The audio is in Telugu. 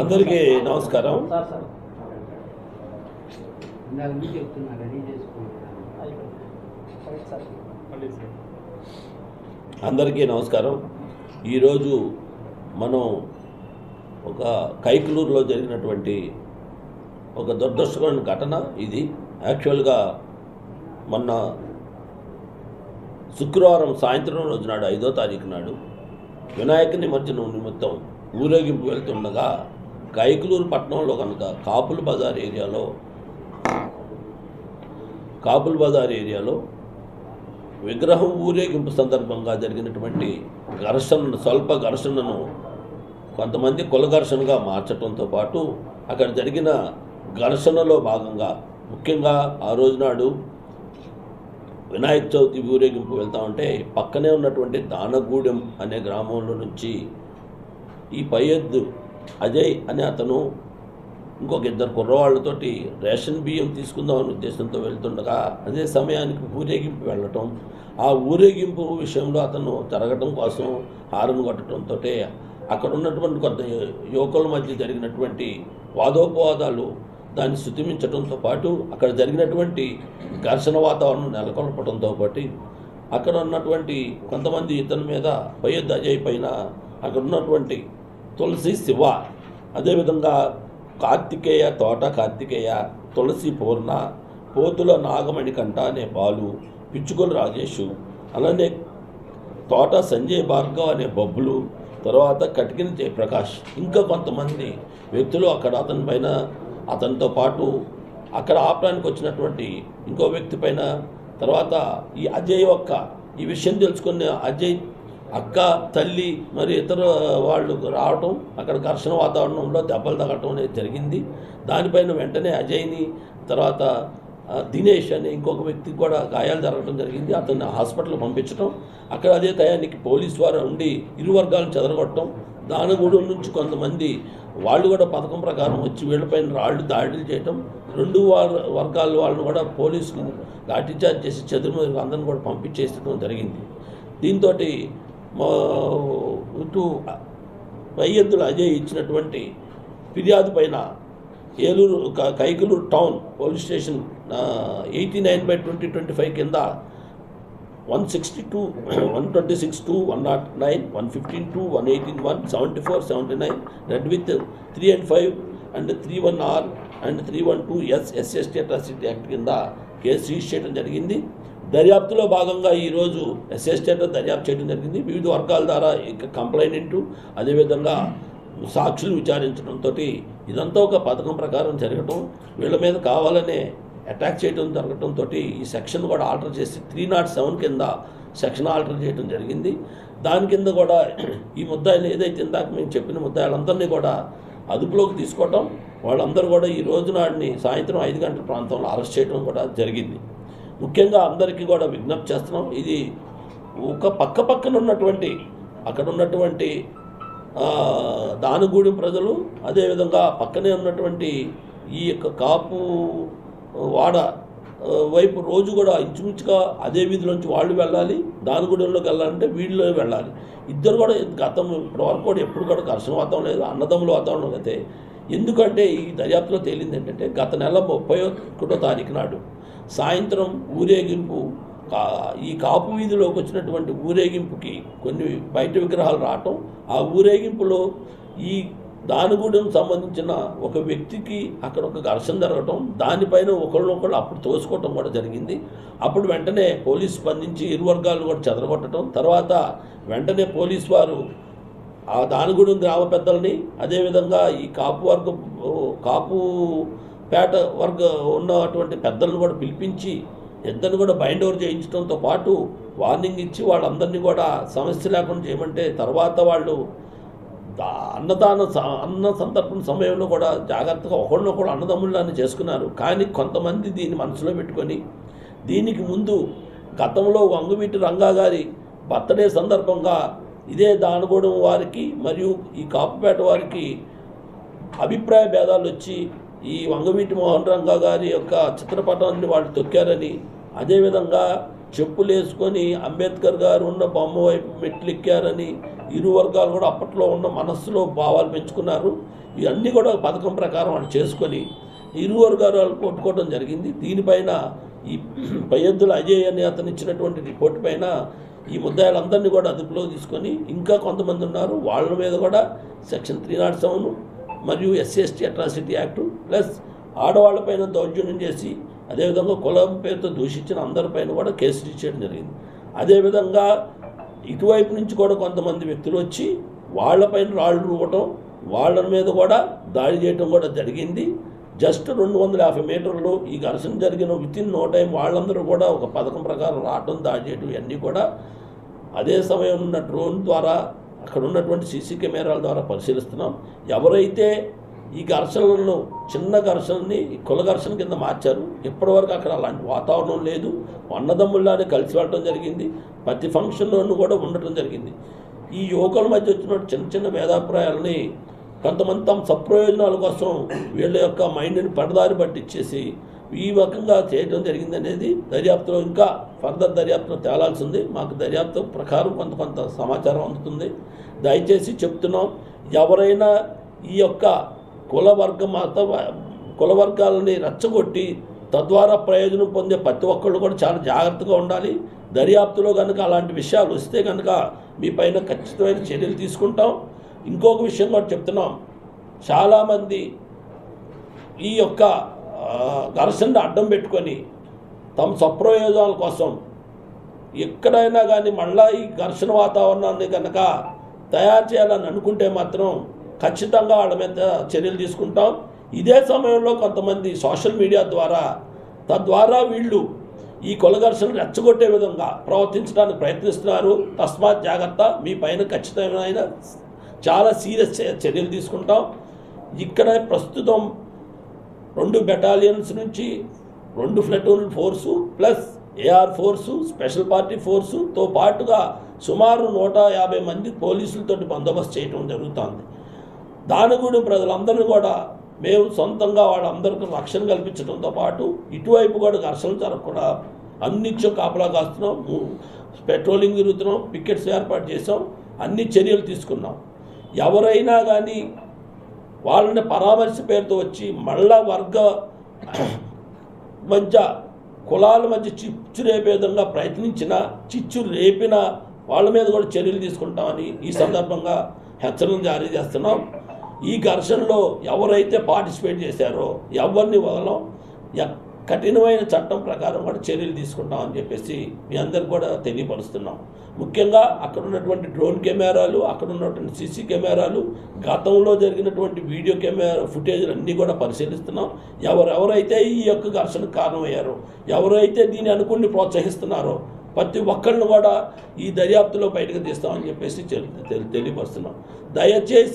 అందరికీ నమస్కారం. అందరికీ నమస్కారం. ఈరోజు మనం ఒక కైకలూరులో జరిగినటువంటి ఒక దురదృష్టకరమైన ఘటన ఇది. యాక్చువల్గా మొన్న శుక్రవారం సాయంత్రం రోజు నాడు 5వ తారీఖు నాడు వినాయక నిమజ్జనం నిమిత్తం ఊరేగింపు వెళ్తుండగా కైకలూరు పట్టణంలో కనుక కాపుల బజార్ ఏరియాలో విగ్రహం ఊరేగింపు సందర్భంగా జరిగినటువంటి స్వల్ప ఘర్షణను కొంతమంది కుల ఘర్షణగా మార్చడంతో పాటు అక్కడ జరిగిన ఘర్షణలో భాగంగా ముఖ్యంగా ఆ రోజు నాడు వినాయక చవితి ఊరేగింపు వెళ్తా ఉంటే పక్కనే ఉన్నటువంటి దానగూడెం అనే గ్రామంలో నుంచి ఈ పయ్యద్దు అజయ్ అనే అతను ఇంకొక ఇద్దరు కుర్రవాళ్ళతోటి రేషన్ బియ్యం తీసుకుందామనే ఉద్దేశంతో వెళ్తుండగా అదే సమయానికి ఊరేగింపు వెళ్ళటం, ఆ ఊరేగింపు విషయంలో అతను జరగటం కోసం హారన్ కొట్టడంతో అక్కడ ఉన్నటువంటి కొంత యువకుల మధ్య జరిగినటువంటి వాదోపవాదాలు దాన్ని శుతిమించడంతో పాటు అక్కడ జరిగినటువంటి ఘర్షణ వాతావరణం నెలకొల్పడంతో పాటు అక్కడ ఉన్నటువంటి కొంతమంది ఇతని మీద పయ్యద్దు అజయ్ పైన అక్కడ ఉన్నటువంటి తులసి శివ, అదేవిధంగా తోట కార్తికేయ, తులసి పూర్ణ, పోతుల నాగమణికంఠ అనే బాలు, పిచ్చుకొల రాజేషు, అలానే తోట సంజయ్ భార్గవ్ అనే బొబ్బులు, తర్వాత కటికిన జయప్రకాష్, ఇంకా కొంతమంది వ్యక్తులు అక్కడ అతని పైన, అతనితో పాటు అక్కడ ఆపడానికి వచ్చినటువంటి ఇంకో వ్యక్తి పైన, తర్వాత ఈ అజయ్ ఈ విషయం తెలుసుకున్న అజయ్ అక్క, తల్లి మరి ఇతర వాళ్ళు రావటం, అక్కడ ఘర్షణ వాతావరణంలో దెబ్బలు తగలటం అనేది జరిగింది. దానిపైన వెంటనే అజయ్ని, తర్వాత దినేష్ అనే ఇంకొక వ్యక్తికి కూడా గాయాలు జరగడం జరిగింది. అతన్ని హాస్పిటల్ పంపించడం, అక్కడ అదే టయానికి పోలీసు వారు ఉండి ఇరు వర్గాలను చెదరగొట్టడం, దానగూడెం నుంచి కొంతమంది వాళ్ళు కూడా పథకం ప్రకారం వచ్చి వీళ్ళపైన దాడులు చేయటం, రెండు వర్గాల వాళ్ళని కూడా పోలీసులు లాఠీచార్జ్ చేసి చెదురు అందరిని కూడా పంపించేసడం జరిగింది. దీంతో ఇటు పయ్యద్దుల అజయ్ ఇచ్చినటువంటి ఫిర్యాదు పైన Eluru Kaikaluru town police station 89/2025 కింద 162, 126(2), 109, 115(2), 118(1), 74, 79 red with 3 and 5 and 31R and 312 SST atrocity act కింద కేసు రిజిస్టర్ చేయడం జరిగింది. దర్యాప్తులో భాగంగా ఈరోజు ఎస్ఎస్టీలో దర్యాప్తు చేయడం జరిగింది. వివిధ వర్గాల ద్వారా కంప్లైంట్, అదేవిధంగా సాక్షులు విచారించడంతో ఇదంతా ఒక పథకం ప్రకారం జరగటం, వీళ్ళ మీద కావాలనే అటాక్ చేయడం జరగటంతో ఈ సెక్షన్ కూడా ఆల్టర్ చేసి 307 కింద సెక్షన్ ఆల్టర్ చేయడం జరిగింది. దాని కింద కూడా ఈ ముద్దాయిలు ఏదైతే ఇందాక మేము చెప్పిన ముద్దాయిలందరినీ కూడా అదుపులోకి తీసుకోవటం, వాళ్ళందరూ కూడా ఈ రోజు నాడిని సాయంత్రం 5 గంటల ప్రాంతంలో అరెస్ట్ చేయడం కూడా జరిగింది. ముఖ్యంగా అందరికీ కూడా విజ్ఞప్తి చేస్తున్నాం, ఇది ఒక పక్కన ఉన్నటువంటి అక్కడ ఉన్నటువంటి దానగూడెం ప్రజలు, అదేవిధంగా పక్కనే ఉన్నటువంటి ఈ యొక్క కాపు వాడ వైపు రోజు కూడా ఇంచుమించుగా అదే వీధిలోంచి వాళ్ళు వెళ్ళాలి, దానగూడెంలోకి వెళ్ళాలంటే వీళ్ళలో వెళ్ళాలి. ఇద్దరు కూడా గతం ఇప్పటివరకు కూడా ఎప్పుడు కూడా ఘర్షణ వాతావరణం లేదు, అన్నదమ్ముల వాతావరణం అయితే. ఎందుకంటే ఈ దర్యాప్తులో తేలింది ఏంటంటే గత నెల 31వ తారీఖు నాడు సాయంత్రం ఊరేగింపు, ఈ కాపు వీధిలోకి వచ్చినటువంటి ఊరేగింపుకి కొన్ని బయట విగ్రహాలు రావటం, ఆ ఊరేగింపులో ఈ దానగూడెం సంబంధించిన ఒక వ్యక్తికి అక్కడ ఒక ఘర్షణ జరగటం, దానిపైన ఒకళ్ళనొకళ్ళు అప్పుడు తోసుకోవటం కూడా జరిగింది. అప్పుడు వెంటనే పోలీసు స్పందించి ఇరు వర్గాలను కూడా చెదరగొట్టడం, తర్వాత వెంటనే పోలీసు వారు ఆ దానగూడెం గ్రామ పెద్దలని, అదేవిధంగా ఈ కాపు పేట ఉన్నటువంటి పెద్దలను కూడా పిలిపించి ఇద్దరిని కూడా బైండ్ ఓవర్ చేయించడంతో పాటు వార్నింగ్ ఇచ్చి వాళ్ళందరినీ కూడా సమస్య లేకుండా చేయమంటే, తర్వాత వాళ్ళు అన్న సందర్భం సమయంలో కూడా జాగ్రత్తగా ఒకళ్ళనొకళ్ళు అన్నదమ్ముళ్ళని చేసుకున్నారు. కానీ కొంతమంది దీన్ని మనసులో పెట్టుకొని, దీనికి ముందు గతంలో వంగవీటి రంగా గారి బర్త్డే సందర్భంగా ఇదే దానగూడెం వారికి మరియు ఈ కాపుపేట వారికి అభిప్రాయ భేదాలు వచ్చి ఈ వంగవీటి మోహన్ రంగా గారి యొక్క చిత్రపటాన్ని వాళ్ళు తొక్కారని, అదేవిధంగా చెప్పులు వేసుకొని అంబేద్కర్ గారు ఉన్న బొమ్మ వైపు మెట్లెక్కారని, ఇరు వర్గాలు కూడా అప్పట్లో ఉన్న మనస్సులో భావాలు పెంచుకున్నారు. ఇవన్నీ కూడా పథకం ప్రకారం వాళ్ళు చేసుకొని ఇరు వర్గాలు కొట్టుకోవడం జరిగింది. దీనిపైన ఈ పయ్యద్దుల అజయ్ అని అతను ఇచ్చినటువంటి రిపోర్ట్ పైన ఈ ముద్దాయిలందరినీ కూడా అదుపులో తీసుకొని ఇంకా కొంతమంది ఉన్నారు, వాళ్ళ మీద కూడా సెక్షన్ 307 మరియు SC/ST అట్రాసిటీ యాక్టు ప్లస్ ఆడవాళ్లపైన దౌర్జన్యం చేసి అదేవిధంగా కులం పేరుతో దూషించిన అందరిపైన కూడా కేసులు ఇచ్చేయడం జరిగింది. అదేవిధంగా ఇటువైపు నుంచి కూడా కొంతమంది వ్యక్తులు వచ్చి వాళ్ళపైన రాళ్ళు రువ్వటం, వాళ్ళ మీద కూడా దాడి చేయడం కూడా జరిగింది. జస్ట్ 250 మీటర్లు ఈ ఘర్షణ జరిగిన వితిన్ నో టైం వాళ్ళందరూ కూడా ఒక పథకం ప్రకారం రావడం, దాడి చేయడం ఇవన్నీ కూడా అదే సమయం ఉన్న డ్రోన్ ద్వారా అక్కడ ఉన్నటువంటి సీసీ కెమెరాల ద్వారా పరిశీలిస్తున్నాం. ఎవరైతే ఈ ఘర్షణలను చిన్న ఘర్షణని కుల ఘర్షణ కింద మార్చారు, ఇప్పటివరకు అక్కడ అలాంటి వాతావరణం లేదు. అన్నదమ్ముల్లానే కలిసి వెళ్ళడం జరిగింది. ప్రతి ఫంక్షన్లోనూ కూడా ఉండటం జరిగింది. ఈ యువకుల మధ్య వచ్చిన చిన్న చిన్న భేదాభిప్రాయాలని కొంతమంది తమ సప్రయోజనాల కోసం వీళ్ళ యొక్క మైండ్ని పడదారి పట్టించేసి ఈ రకంగా చేయడం జరిగింది అనేది దర్యాప్తులో ఇంకా ఫర్దర్ దర్యాప్తులో తేలాల్సింది. మాకు దర్యాప్తు ప్రకారం కొంత సమాచారం అందుతుంది. దయచేసి చెప్తున్నాం, ఎవరైనా ఈ యొక్క కుల వర్గాలని రెచ్చగొట్టి తద్వారా ప్రయోజనం పొందే ప్రతి ఒక్కళ్ళు కూడా చాలా జాగ్రత్తగా ఉండాలి. దర్యాప్తులో కనుక అలాంటి విషయాలు వస్తే కనుక మీ పైన ఖచ్చితమైన చర్యలు తీసుకుంటాం. ఇంకొక విషయం కూడా చెప్తున్నాం, చాలామంది ఈ యొక్క ఘర్షణను అడ్డం పెట్టుకొని తమ స్వప్రయోజనాల కోసం ఎక్కడైనా కానీ మళ్ళీ ఈ ఘర్షణ వాతావరణాన్ని కనుక తయారు చేయాలని అనుకుంటే మాత్రం ఖచ్చితంగా వాళ్ళ మీద చర్యలు తీసుకుంటాం. ఇదే సమయంలో కొంతమంది సోషల్ మీడియా ద్వారా తద్వారా వీళ్ళు ఈ కుల ఘర్షణను రెచ్చగొట్టే విధంగా ప్రవర్తించడానికి ప్రయత్నిస్తున్నారు. తస్మాత్ జాగ్రత్త, మీ పైన ఖచ్చితమైన చాలా సీరియస్ చర్యలు తీసుకుంటాం. ఇక్కడ ప్రస్తుతం 2 బెటాలియన్స్ నుంచి 2 platoon force plus AR force, special party ఫోర్సుతో పాటుగా సుమారు 150 మంది పోలీసులతో బందోబస్తు చేయడం జరుగుతుంది. దాని గురించి ప్రజలందరినీ కూడా మేము సొంతంగా వాళ్ళందరికీ రక్షణ కల్పించడంతో పాటు ఇటువైపు కూడా ఘర్షణలు జరగకుండా అన్నిత్యం కాపలా కాస్తున్నాం, పెట్రోలింగ్ తిరుగుతున్నాం, పికెట్స్ ఏర్పాటు చేసాం, అన్ని చర్యలు తీసుకున్నాం. ఎవరైనా కానీ వాళ్ళని పరామర్శ పేరుతో వచ్చి మళ్ళా వర్గ మధ్య కులాల మధ్య చిచ్చు రేపే విధంగా ప్రయత్నించిన, చిచ్చు రేపిన వాళ్ళ మీద కూడా చర్యలు తీసుకుంటామని ఈ సందర్భంగా హెచ్చరికలు జారీ చేస్తున్నాం. ఈ ఘర్షణలో ఎవరైతే పార్టిసిపేట్ చేశారో ఎవరిని వదలం, కఠినమైన చట్టం ప్రకారం కూడా చర్యలు తీసుకుంటామని చెప్పేసి మీ అందరికి కూడా తెలియపరుస్తున్నాం. ముఖ్యంగా అక్కడ ఉన్నటువంటి డ్రోన్ కెమెరాలు, అక్కడ ఉన్నటువంటి సీసీ కెమెరాలు, గతంలో జరిగినటువంటి వీడియో కెమెరా ఫుటేజ్లు అన్నీ కూడా పరిశీలిస్తున్నాం. ఎవరెవరైతే ఈ యొక్క ఘర్షణకు కారణమయ్యారో, ఎవరైతే దీన్ని అనుకుని ప్రోత్సహిస్తున్నారో ప్రతి ఒక్కరిని కూడా ఈ దర్యాప్తులో బయటకు తీస్తామని చెప్పేసి తెలియపరుస్తున్నాం. దయచేసి